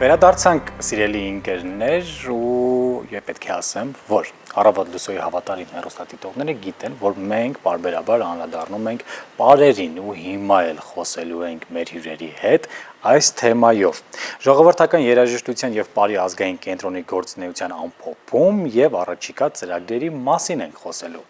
Վերադարձանք սիրելի ընկերներ ու եւ պետք է ասեմ, որ Առավոտ լուսոյի հավատարիմ հեռուստադիտողները գիտեն, որ մենք բարբերաբար անդրադառնում ենք պարերին ու հիմա էլ խոսելու ենք մեր հյուրերի հետ այս թեմայով։ Ժողովրդական երաժշտության եւ պարի ազգային կենտրոնի գործունեության ամփոփում եւ առաջիկա ծրագրերի մասին ենք խոսելու։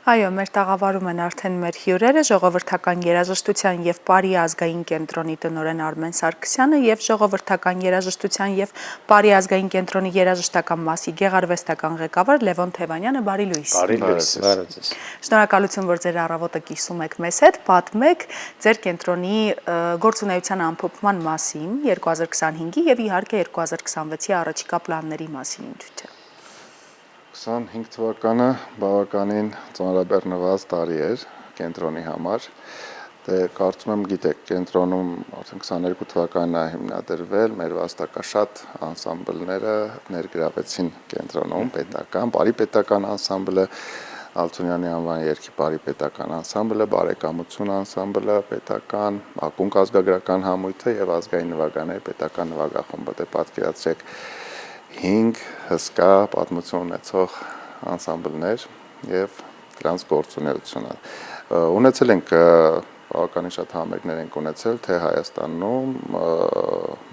Այո, մեր տաղավարում են արդեն մեր հյուրերը, ժողովրդական երաժշտության եւ պարի ազգային կենտրոնի տնօրեն Արմեն Սարգսյանը եւ ժողովրդական երաժշտության եւ պարի ազգային կենտրոնի երաժշտական մասի գեղարվեստական ղեկավար Լևոն Թևանյանը, բարի լույս։ Բարի լույս։ Շնորհակալություն, որ ձեր առավոտը կիսում եք մեզ հետ, պատմեք ձեր կենտրոնի գործունեության ամփոփման մասին 2025-ի եւ իհարկե 2026-ի առաջիկա պլանների մասին ինչ չէ։ 25 թվականը բավականին ծանրաբեռնված տարի էր կենտրոնի համար, կարծում եմ գիտեք, կենտրոնում արդեն 22 թվականն է հիմնադրվել, մեր վաստակաշատ անսամբլները ներգրավեցին կենտրոնում, պետական, բարի պետական անսամբլը, Ալթունյանի անվան երգի բարի պետական անսամբլը, բարեկամություն անսամբլը, պետական, ակունք ազգագրական համույթը եւ ազգային նվագաների պետական նվագախումբը, պատկերացրեք 5 հսկա պատմություն ունեցող անսամբլներ եւ դրանց գործունեությունը։ Ունեցել ենք բավականին շատ համերգներ ենք ունեցել թե Հայաստանում,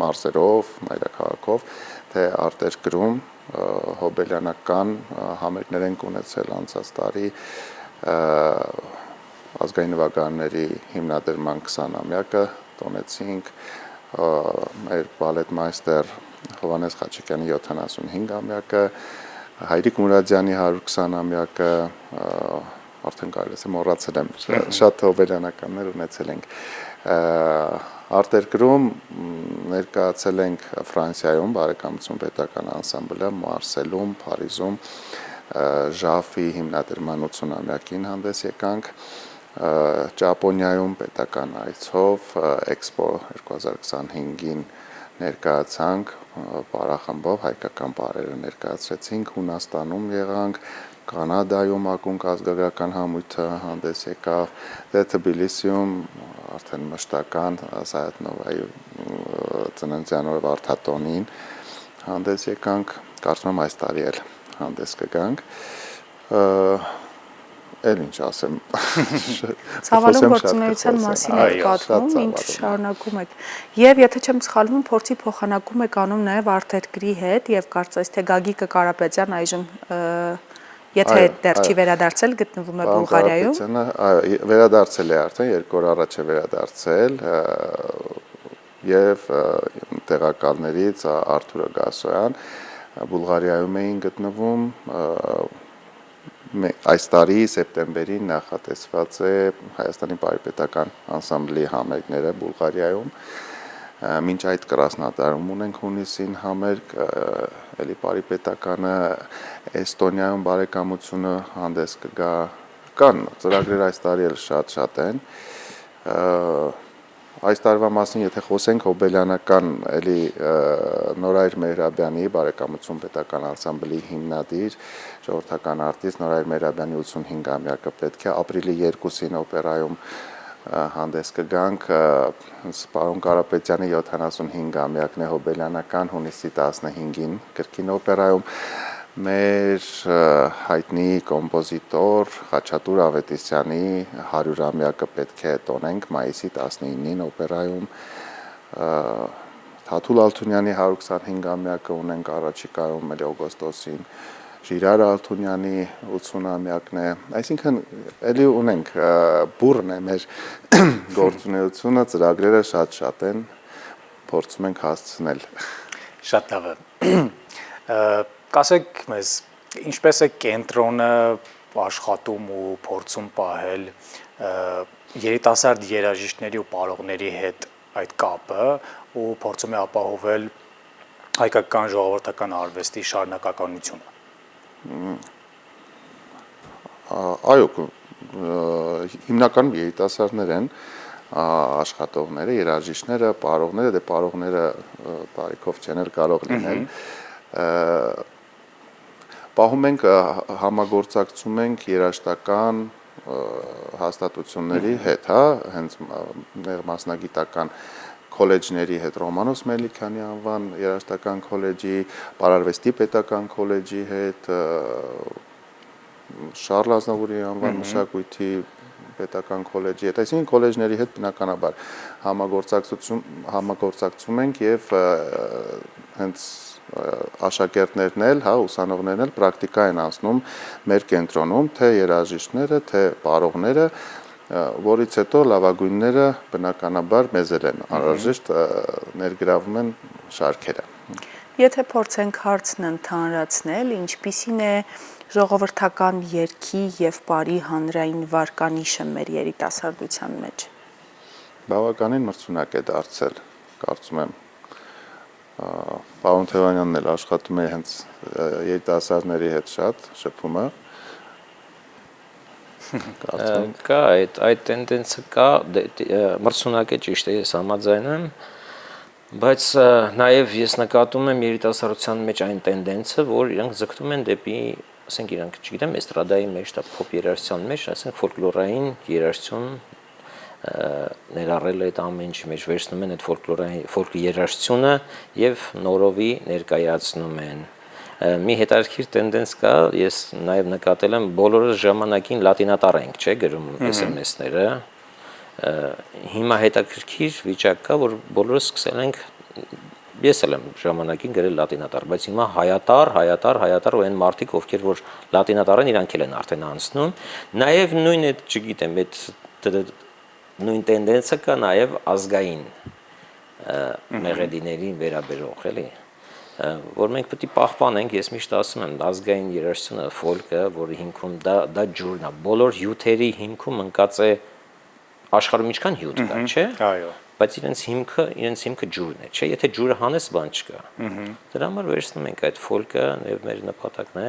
մարզերով, մայրաքաղաքով, թե արտերկրում հոբելյանական համերգներ ենք ունեցել անցած տարի ազգային նվագարանների հիմնադրման 20-ամյակը տոնեցինք, մեր բալետ մայստեր Հովհաննես Խաչիկյանի 75-ամյակը, Հայրիկ Մուրադյանի 120-ամյակը, արդեն կարելի է մոռացել եմ, շատ հոբելյանականներ ունեցել ենք։ Արտերկրում ներկայացել ենք Ֆրանսիայում բարեկամություն պետական անսամբլը, Մարսելում, Փարիզում, Ժաֆի հիմնադրման 80-ամյակին հանդես եկանք, Ճապոնիայում պետական այցով Էքսպո 2025-ին ներկայացանք պարախմբով, հայկական պարերը ներկայացրեցինք, Հունաստանում եղանք, Կանադայում ակունք ազգագրական համույթը հանդես եկավ, Թբիլիսիում արդեն մշտական Սայաթ Նովայի ծննդյան օրվա Վարդատոնին հանդես եկանք, կարծում եմ այս տարի էլ հանդես կգանք, էլ ինչ ասեմ, ցավալուն գործունեության մասին եք պատմում, ինչ շարունակում եք, եւ եթե չեմ սխալվում, փորձի փոխանակում եք անում նաեւ արտերկրի հետ եւ կարծես թե Գագիկը Կարապետյան այժմ եթե դեռ չի վերադարձել, գտնվում է Բուլղարիայում։ Վերադարձել է արդեն 2 օր առաջ է վերադարձել եւ տեղակալներից Արթուր Գասոյան Բուլղարիայում էին գտնվում այս տարի սեպտեմբերին նախատեսված է Հայաստանի բարիպետական անսամբլի համերգները Բուլղարիայում, մինչ այդ Կրասնոդարում ունենք հունիսին համերգ, էլի բարիպետականը Էստոնիայում բարեկամությունը հանդես կգա, կան ծրագրեր այս տարի էլ շատ են, այս տարվա մասին եթե խոսենք հոբելյանական էլի Նորայր Մեհրաբյանի բարեկամություն պետական անսամբլի հիմնադիր ժողովրդական արտիստ Նորայր Մեհրաբյանի 85-ամյակը պետք է ապրիլի 2-ին օպերայում հանդես կգանք, պարոն Կարապետյանի 75-ամյակն է հոբելյանական հունիսի 15-ին կրկին օպերայում մեր հայտնի կոմպոզիտոր Խաչատուր Ավետիսյանի 100-ամյակը պետք է տոնենք մայիսի 19-ին օպերայում, Թաթուլ Ալթունյանի 125-ամյակը ունենք առաջիկայում էլի օգոստոսին, Ժիրար Ալթունյանի 80-ամյակն է, այսինքն էլի ունենք բուրն է մեր գործունեությունը, ծրագրերը շատ են, փորձում ենք հասցնել։ Շատ լավ է։ Կասեք մեզ, ինչպես է կենտրոնը աշխատում ու փորձում պահել երիտասարդ երաժիշտների ու պարողների հետ այդ կապը ու փորձում է ապահովել հայկական ժողովրդական արվեստի շարունակականությունը։ Այո, հիմնականում երիտասարդներ են աշխատողները, երաժիշտները, պարողները, պարողները տարիքով չեն կարող լինել։ Պահում ենք, համագործակցում ենք երաժշտական հաստատությունների հետ, հենց մասնագիտական քոլեջների հետ Ռոմանոս Մելիքյանի անվան երաժշտական քոլեջի, Պարարվեստի պետական քոլեջի հետ, Շարլ Ազնավուրի անվան մշակույթի պետական քոլեջի հետ, այսինքն քոլեջների հետ բնականաբար համագործակցում ենք եւ հենց աշակերտներն էլ, հա, ուսանողներն էլ պրակտիկա են անցնում մեր կենտրոնում, թե երաժիշտները, թե պարողները, որից հետո լավագույնները բնականաբար մեզ են անհրաժեշտ ներգրավում են շարքերը։ Եթե փորձենք հարցն ընդհանրացնել, ինչպիսին է ժողովրդական երգի եւ բարի հանրային վարկանիշը մեր երիտասարդության մեջ։ Բավականին մրցունակ է դարձել, կարծում եմ։ Պարոն Թևանյանն էլ աշխատում է հենց երիտասարդների հետ շատ շփումը։ Կա այդ տենդենսը կա, մրցունակ է, ճիշտ է, ես համաձայն եմ, բայց նաև ես նկատում եմ երիտասարդության մեջ այն տենդենսը, որ իրանք ձգտում են դեպի, ասենք իրանք, չգիտեմ, էստրադայի մեջ, փոփ երաժշտության մեջ, ասենք ֆոլկլորային երաժշտություն ներառել այդ ամեն ինչի մեջ, վերցնում են այդ ֆոլկ երաժշտությունը եւ նորովի ներկայացնում են։ Մի հետաքրքիր տենդենս կա, ես նաև նկատել եմ, բոլորը ժամանակին լատինատար ենք, չէ, գրում SMS-ները։ Հիմա հետաքրքիր վիճակ կա, որ բոլորը սկսել ենք, ես էլ եմ ժամանակին գրել լատինատար, բայց հիմա հայատար, ու այն մարդիկ, ովքեր որ լատինատար են, իրանք էլ են արդեն անցնում։ Նաև նույն այդ, չգիտեմ, այդ նույն տենդենսը կա նաև ազգային մեղեդիներին վերաբերող, էլի, որ մենք պետք է պահպանենք, ես միշտ ասում եմ, ազգային երաժշտությունը, ֆոլկը, որի հիմքում դա ջուրն է, բոլոր հյութերի հիմքում ընկած է աշխարհում ինչքան հյութ կա, չէ՞։ Այո։ Բայց իրենց հիմքը ջուրն է, չէ՞, եթե ջուրը հանես, բան չկա։ Դրա համար վերցնում ենք այդ ֆոլկը, եւ մեր նպատակն է,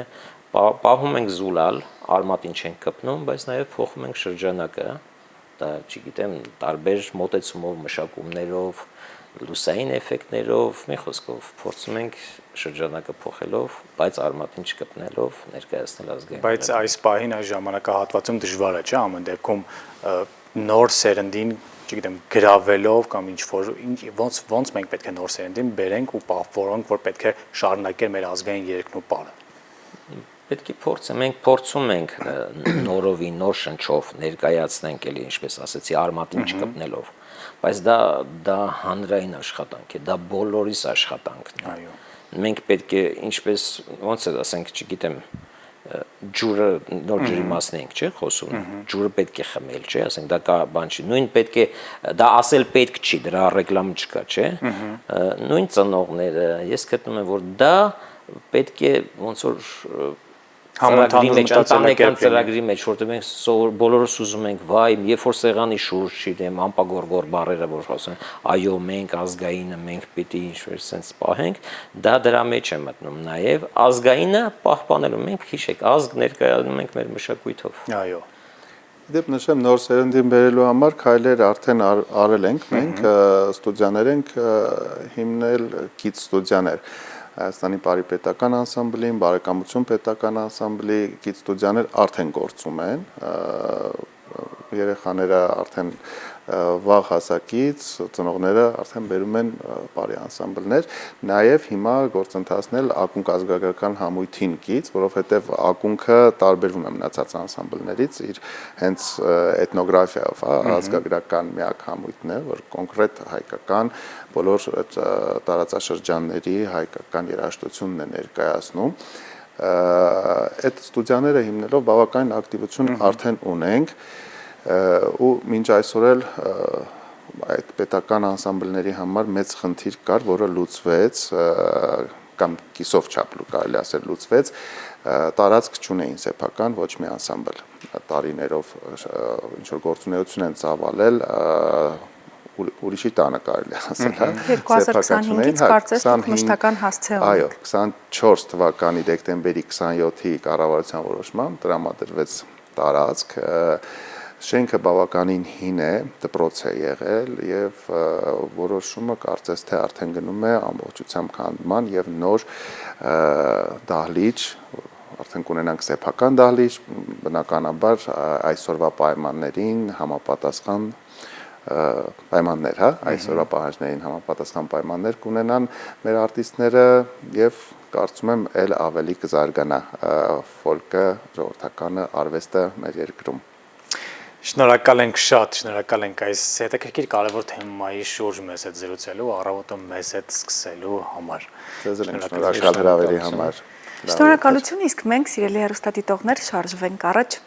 պահում ենք զուլալ, արմատին չենք կպնում, բայց նաև փոխում ենք շրջանակը, դա, չգիտեմ, տարբեր մոտեցումով, մշակումներով, լուսային էֆեկտներով, մի խոսքով, փորձում ենք շրջանակը փոխելով, բայց արմատին չկպնելով ներկայացնել ազգային։ Բայց այս պահին այս ժամանակահատվածում դժվար է, չէ՞, ամեն դեպքում նոր սերնդին, չգիտեմ, գրավելով կամ ոնց մենք պետք է նոր սերնդին բերենք ու պահպանենք, որ պետք է շարունակել մեր ազգային երգն ու պարը։ Պետք է մենք փորձում ենք նորովի, նոր շնչով ներկայացնենք, էլի ինչպես ասեցի, արմատին չկպնելով, բայց դա հանրային աշխատանք է, դա բոլորիս աշխատանքն է։ Այո։ Մենք պետք է, ինչպես, ոնց է, ասենք, չգիտեմ, ջուրը, նոր ջրի մասն ենք, չէ՞, խոսում, ջուրը պետք է խմել, չէ՞, ասենք, դա կա բան չի, նույն պետք է, դա ասել պետք չի, դրա ռեկլամ չկա, չէ՞, նույն ծնողները, ես գտնում եմ, որ դա պետք է ոնց որ ընտանեկան ծրագրի մեջ, որտեղ մենք բոլորս ուզում ենք, վայ, երբ որ սեղանի շուրջ, չգիտեմ, ամպագորգոր բառերը, որ ասում են, այո, մենք ազգայինը, մենք պիտի ինչ-որ sense պահենք, դա դրա մեջ է մտնում, նաև ազգայինը պահպանելու, մենք հիշեք, ազգ ներկայանում ենք մեր մշակույթով։ Այո։ Դեպ նշեմ, նոր սերնդին բերելու համար քայլեր արդեն արել ենք, մենք ստուդիաներ ենք հիմնել, գիծ ստուդիաներ, Հայաստանի Պարի պետական անսամբլին, Բարեկամություն պետական անսամբլի գիծ ստուդիաներ արդեն գործում են, երեխաները արդեն վաղ հասակից, ծնողները արդեն բերում են Պարի անսամբլներ, նաև հիմա գործընթացնել ակունք ազգագրական համույթին գիծ, որովհետև ակունքը տարբերվում է մնացած անսամբլներից, իր հենց էթնոգրաֆիայով, ազգագրական միակ համույթն է, որ կոնկրետ հայկական բոլոր տարածաշրջանների հայկական երաժշտությունն է ներկայացնում։ Այդ ստուդիաները հիմնելով բավական ակտիվություն արդեն ունենք ու մինչ այսօր էլ այդ պետական անսամբլների համար մեծ խնդիր կար, որը լուծվեց կամ կիսով չափ կարելի ասել լուծվեց, տարածք չունեին սեփական ոչ մի անսամբլ, տարիներով ինչ որ գործունեություն են ծավալել ուրիշի տանը կարելի ասել, հա 2025-ից կարծես մշտական հասցեով։ Այո, 24 թվականի դեկտեմբերի 27-ի կառավարության որոշմամբ տրամադրվեց տարածք, շենքը բավականին հին է, դպրոց է եղել եւ որոշումը կարծես թե արդեն գնում է ամբողջությամբ քանդման եւ նոր դահլիճ, արդեն կունենանք սեփական դահլիճ, բնականաբար այսօրվա պայմաններին համապատասխան պայմաններ, հա, այսօրվա պահանջներին համապատասխան պայմաններ կունենան մեր արտիստները եւ կարծում եմ ել ավելի կզարգանա ֆոլկը, ժողովրդականը, արվեստը մեր երկրում։ Շնորհակալ ենք շատ, շնորհակալ ենք այս հետաքրքիր կարևոր թեմայի շուրջ մեզ հետ զրուցելու, առավոտը մեզ հետ սկսելու համար։ Ձեզ ենք շնորհակալ հրավերի համար։ Շնորհակալություն, իսկ մենք սիրելի հեռուստադիտողներ շարժվենք առաջ։